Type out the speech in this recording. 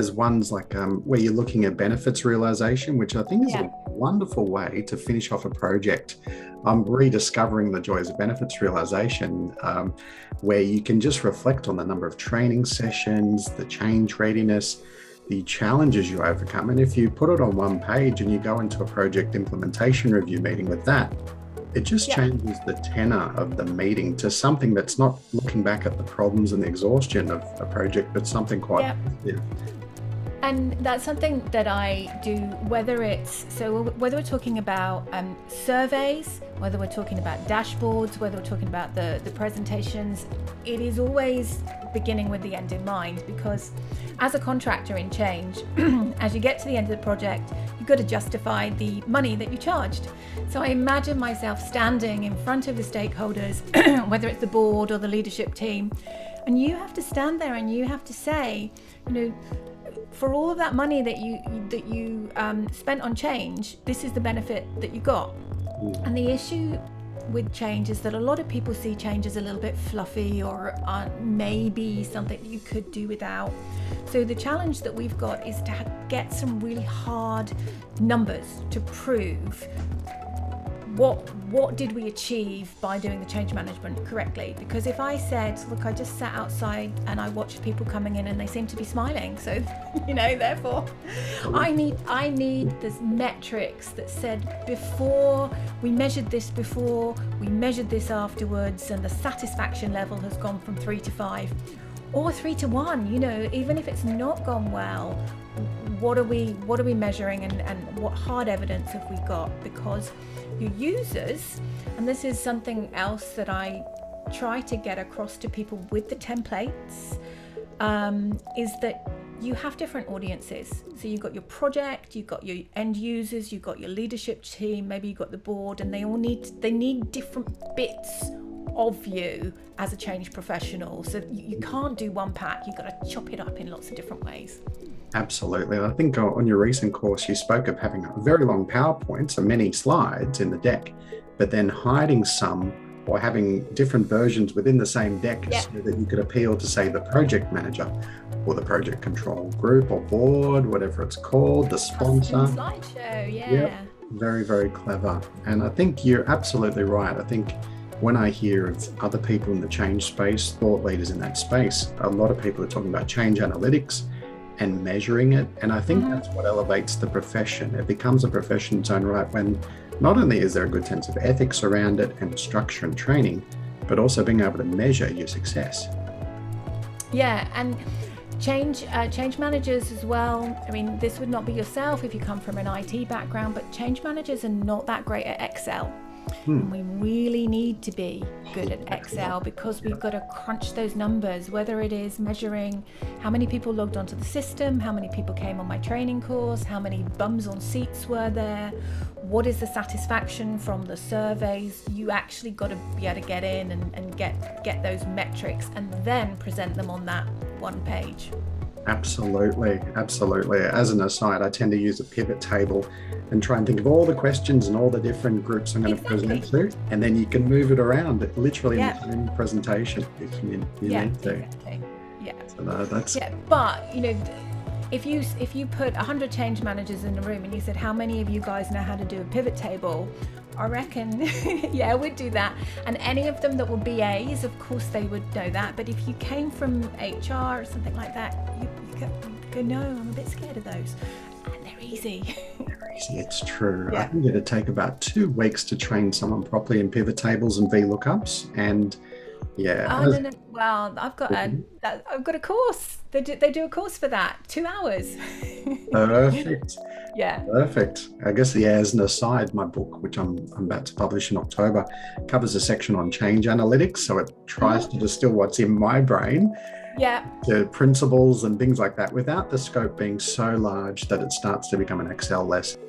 there's ones like where you're looking at benefits realization, which I think is Yeah. a wonderful way to finish off a project. I'm rediscovering the joys of benefits realization, where you can just reflect on the number of training sessions, the change readiness, the challenges you overcome. And if you put it on one page and you go into a project implementation review meeting with that, it just Yeah. changes the tenor of the meeting to something that's not looking back at the problems and the exhaustion of a project, but something quite Yeah. positive. And that's something that I do, whether we're talking about surveys, whether we're talking about dashboards, whether we're talking about the presentations, it is always beginning with the end in mind, because as a contractor in change, as you get to the end of the project, you've got to justify the money that you charged. So I imagine myself standing in front of the stakeholders, whether it's the board or the leadership team, and you have to stand there and you have to say, for all of that money that you spent on change, this is the benefit that you got. And the issue with change is that a lot of people see change as a little bit fluffy or maybe something you could do without. So the challenge that we've got is to get some really hard numbers to prove what did we achieve by doing the change management correctly. Because if I said, look, I just sat outside and I watched people coming in and they seem to be smiling, so therefore I need this metrics that said before we measured this afterwards, and the satisfaction level has gone from 3 to 5 or 3 to 1. Even if it's not gone well, what are we measuring, and what hard evidence have we got? Because your users, and this is something else that I try to get across to people with the templates, is that you have different audiences. So you've got your project, you've got your end users, you've got your leadership team, maybe you've got the board, and they need different bits of you as a change professional. So you can't do one pack, you've got to chop it up in lots of different ways. Absolutely. I think on your recent course, you spoke of having a very long PowerPoint, so many slides in the deck, but then hiding some or having different versions within the same deck, so that you could appeal to, say, the project manager or the project control group or board, whatever it's called, the sponsor. Slideshow, yeah. Very, very clever. And I think you're absolutely right. I think when I hear of other people in the change space, thought leaders in that space, a lot of people are talking about change analytics and measuring it. And I think that's what elevates the profession. It becomes a profession in its own right when not only is there a good sense of ethics around it and structure and training, but also being able to measure your success. Yeah, and change managers as well. I mean, this would not be yourself if you come from an IT background, but change managers are not that great at Excel. And we really need to be good at Excel, because we've got to crunch those numbers, whether it is measuring how many people logged onto the system, how many people came on my training course, how many bums on seats were there, what is the satisfaction from the surveys. You actually got to be able to get in and get those metrics and then present them on that one page. Absolutely. As an aside, I tend to use a pivot table and try and think of all the questions and all the different groups I'm going to present to, and then you can move it around literally in the same presentation if you need to. Exactly. Yeah. So that's but if you put 100 change managers in a room and you said, how many of you guys know how to do a pivot table? I reckon, we'd do that. And any of them that were BAs, of course they would know that. But if you came from HR or something like that, you go, no, I'm a bit scared of those. And they're easy. It's true. I think it'd take about 2 weeks to train someone properly in pivot tables and VLOOKUPs. And no. Well, I've got a course. They do a course for that, 2 hours. Perfect. Perfect. I guess as an aside, my book, which I'm about to publish in October, covers a section on change analytics. So it tries to distill what's in my brain to principles and things like that, without the scope being so large that it starts to become an Excel lesson.